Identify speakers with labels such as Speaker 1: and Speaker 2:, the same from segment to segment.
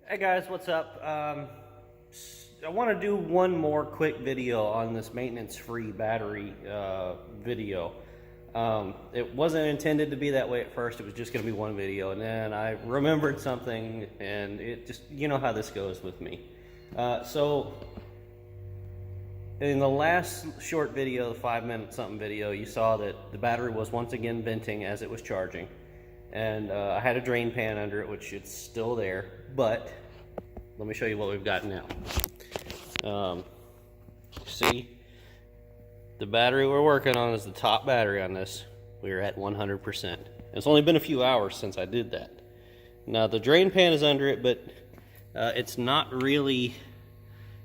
Speaker 1: Hey guys, what's up? I want to do one more quick video on this maintenance-free battery video. It wasn't intended to be that way at first. It was just going to be one video, and then I remembered something, and it just, you know how this goes with me. So in the last short video, the 5-minute something video, you saw that the battery was once again venting as it was charging. And I had a drain pan under it, which it's still there, but let me show you what we've got now. See, the battery we're working on is the top battery on this. We're at 100%. It's only been a few hours since I did that. Now the drain pan is under it, but it's not really.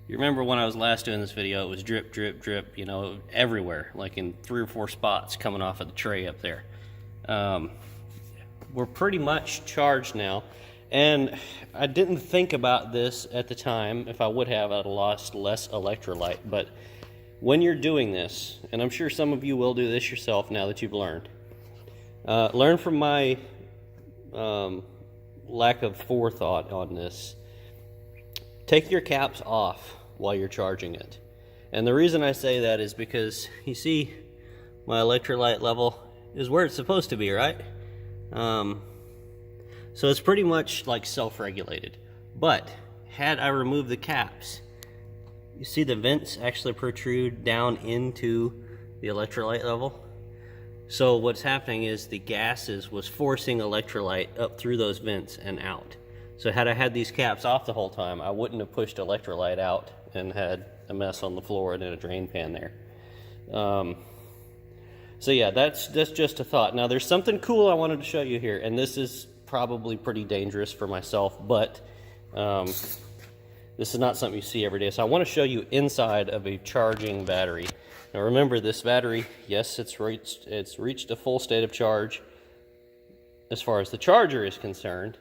Speaker 1: You remember when I was last doing this video, it was drip, drip, drip, you know, everywhere, like in 3 or 4 spots coming off of the tray up there. We're pretty much charged now, and I didn't think about this at the time. If I would have, I'd have lost less electrolyte. But when you're doing this, and I'm sure some of you will do this yourself now that you've learned, learn from my lack of forethought on this. Take your caps off while you're charging it. And the reason I say that is because, you see, my electrolyte level is where it's supposed to be, right? So it's pretty much like self-regulated. But had I removed the caps, you see the vents actually protrude down into the electrolyte level. So what's happening is the gases was forcing electrolyte up through those vents and out. So had I had these caps off the whole time, I wouldn't have pushed electrolyte out and had a mess on the floor and in a drain pan there. So yeah, that's just a thought. Now there's something cool I wanted to show you here, and this is probably pretty dangerous for myself, but this is not something you see every day. So I want to show you inside of a charging battery. Now remember, this battery, yes, it's reached a full state of charge as far as the charger is concerned,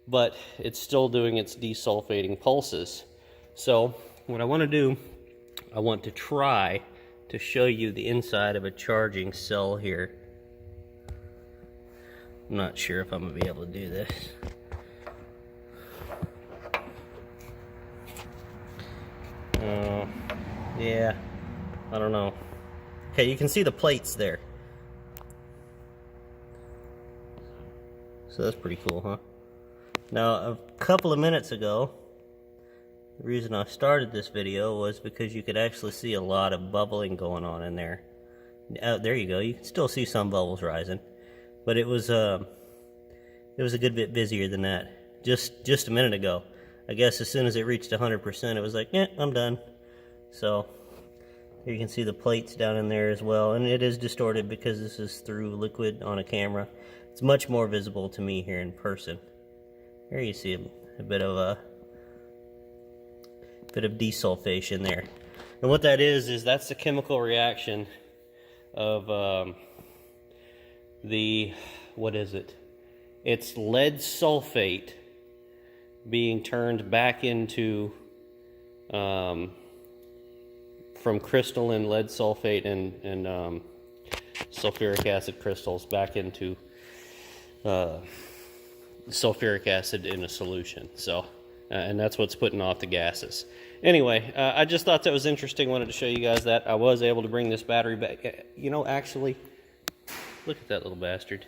Speaker 1: but it's still doing its desulfating pulses. So what I want to do, I want to try to show you the inside of a charging cell here. I'm not sure if I'm going to be able to do this. Yeah, I don't know. Okay, you can see the plates there. So that's pretty cool, huh? Now, a couple of minutes ago, the reason I started this video was because you could actually see a lot of bubbling going on in there. There you go. You can still see some bubbles rising, but it was a good bit busier than that just a minute ago. I guess as soon as it reached 100%, it was like, yeah, I'm done. So here you can see the plates down in there as well, and it is distorted because this is through liquid on a camera. It's much more visible to me here in person. Here you see a bit of desulfation there. And what that is that's the chemical reaction of what is it? It's lead sulfate being turned back into from crystalline lead sulfate and sulfuric acid crystals back into sulfuric acid in a solution. So and that's what's putting off the gases. Anyway, I just thought that was interesting. Wanted to show you guys that I was able to bring this battery back. You know, actually, look at that little bastard.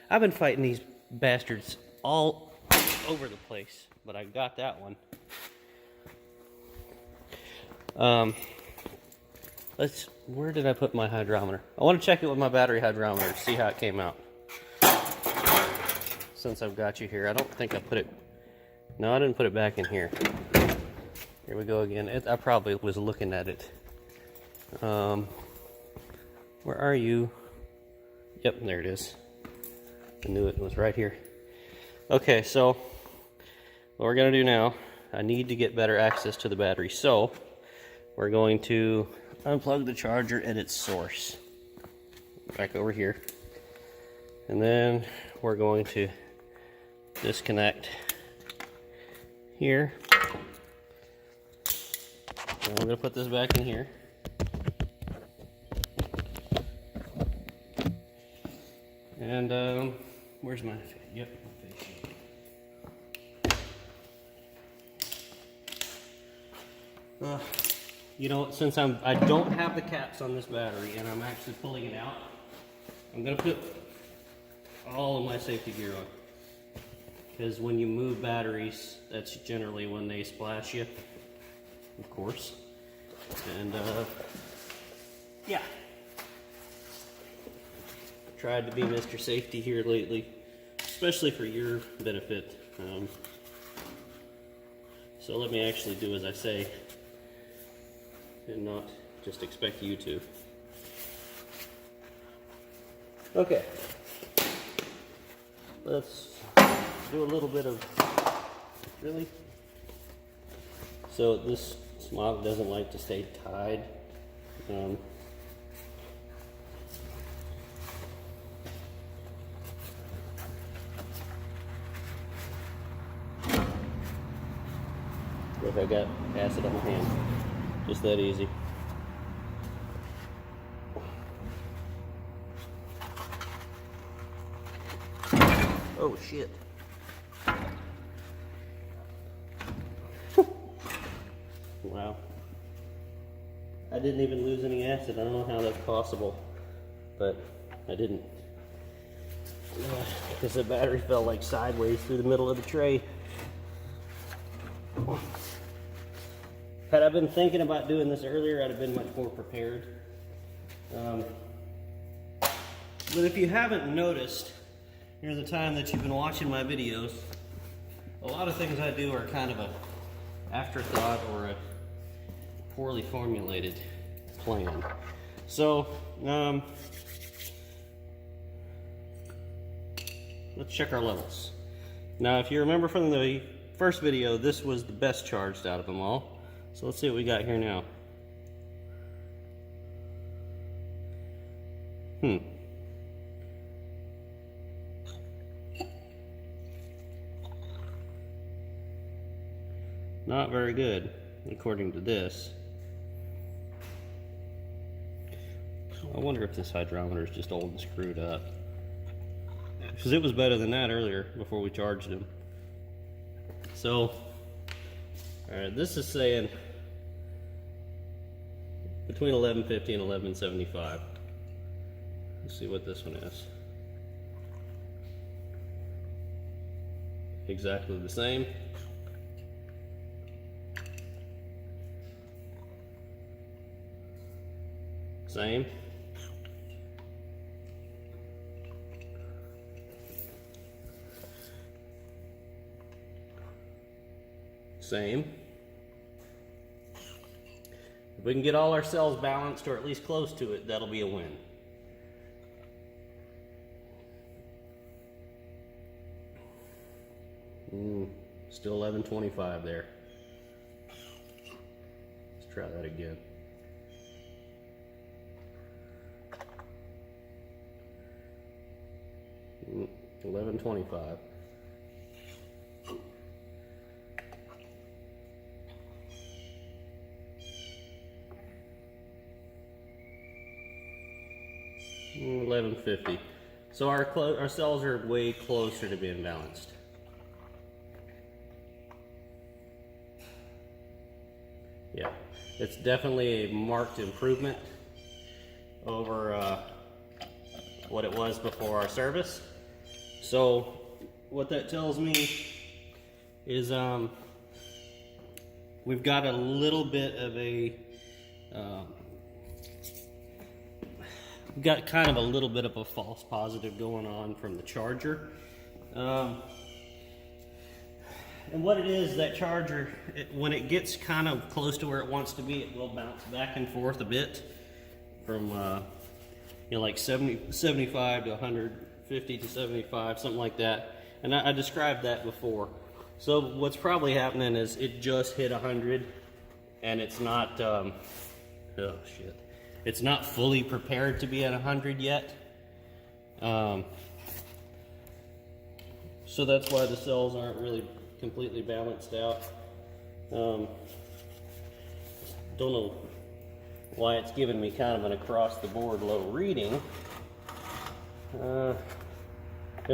Speaker 1: I've been fighting these bastards all over the place, but I got that one. Where did I put my hydrometer? I want to check it with my battery hydrometer to see how it came out. Since I've got you here, I don't think I put it. No, I didn't put it back in here. Here we go again. I probably was looking at it. Where are you? Yep, there it is. I knew it was right here. Okay, so what we're going to do now, I need to get better access to the battery. So we're going to unplug the charger at its source. Back over here. And then we're going to disconnect here. And we're going to put this back in here. And where's my, yep, my face. You know, since I don't have the caps on this battery and I'm actually pulling it out, I'm gonna put all of my safety gear on. Because when you move batteries, that's generally when they splash you, of course. And yeah. Tried to be Mr. Safety here lately, especially for your benefit. So let me actually do as I say and not just expect you to. Okay, let's do a little bit of, really? So this smog doesn't like to stay tied. If I got acid on my hand, just that easy. Oh shit. Wow. I didn't even lose any acid. I don't know how that's possible, but I didn't. Because the battery fell like sideways through the middle of the tray. Had I been thinking about doing this earlier, I'd have been much more prepared. But if you haven't noticed, near the time that you've been watching my videos, a lot of things I do are kind of a afterthought or a poorly formulated plan. So, let's check our levels. Now, if you remember from the first video, this was the best charged out of them all. So let's see what we got here now. Not very good, according to this. I wonder if this hydrometer is just old and screwed up. Because it was better than that earlier, before we charged him. So, alright, this is saying between 1150 and 1175. Let's see what this one is. Exactly the same. Same. Same. If we can get all our cells balanced or at least close to it, that'll be a win. Still 1125 there. Let's try that again. Mm, 1125. Mm, 1150. So our cells are way closer to being balanced. Yeah, it's definitely a marked improvement over what it was before our service. So what that tells me is we've got a little bit of a we've got kind of a little bit of a false positive going on from the charger. And what it is, that charger, when it gets kind of close to where it wants to be, it will bounce back and forth a bit from, you know, like 75 to 150 to 75, something like that. And I described that before. So what's probably happening is it just hit 100 and it's not, oh shit. It's not fully prepared to be at 100 yet. So that's why the cells aren't really completely balanced out. Don't know why it's giving me kind of an across the board low reading. Because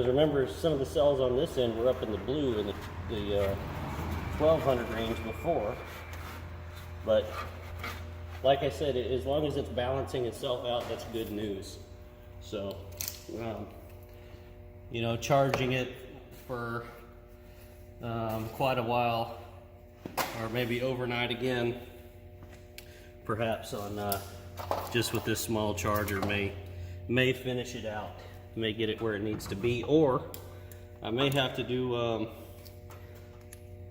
Speaker 1: remember, some of the cells on this end were up in the blue in the 1200 range before. But like I said, as long as it's balancing itself out, that's good news. So, you know, charging it for quite a while, or maybe overnight again, perhaps on just with this small charger may finish it out, may get it where it needs to be, or I may have to do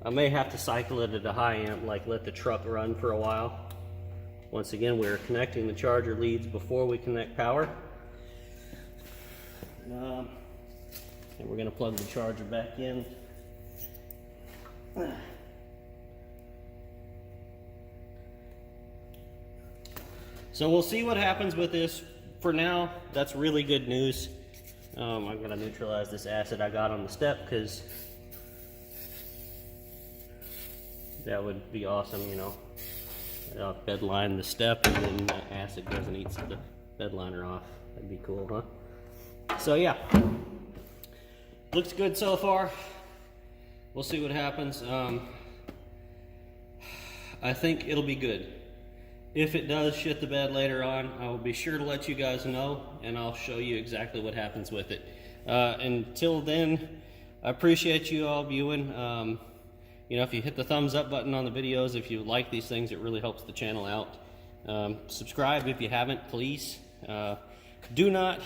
Speaker 1: I may have to cycle it at a high amp, like let the truck run for a while. Once again, we're connecting the charger leads before we connect power. And we're going to plug the charger back in. So we'll see what happens with this. For now, that's really good news. I'm going to neutralize this acid I got on the step, because that would be awesome, you know. I'll bed line the step and then the acid goes and eats the bed liner off. That'd be cool, huh? So yeah, looks good so far. We'll see what happens. I think it'll be good. If it does shit the bed later on, I will be sure to let you guys know, and I'll show you exactly what happens with it. Until then, I appreciate you all viewing. You know, if you hit the thumbs up button on the videos, if you like these things, it really helps the channel out. Subscribe if you haven't, please. Do not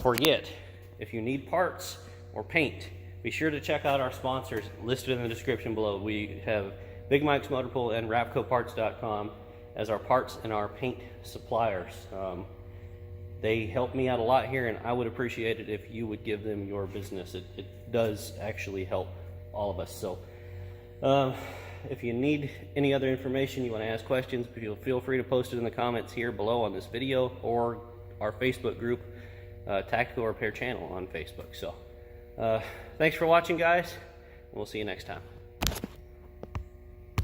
Speaker 1: forget, if you need parts or paint, be sure to check out our sponsors listed in the description below. We have Big Mike's Motor Pool and RapcoParts.com as our parts and our paint suppliers. They help me out a lot here, and I would appreciate it if you would give them your business. It does actually help all of us. So if you need any other information, you want to ask questions, feel free to post it in the comments here below on this video, or our Facebook group, Tactical Repair Channel on Facebook. So thanks for watching, guys, and we'll see you next time.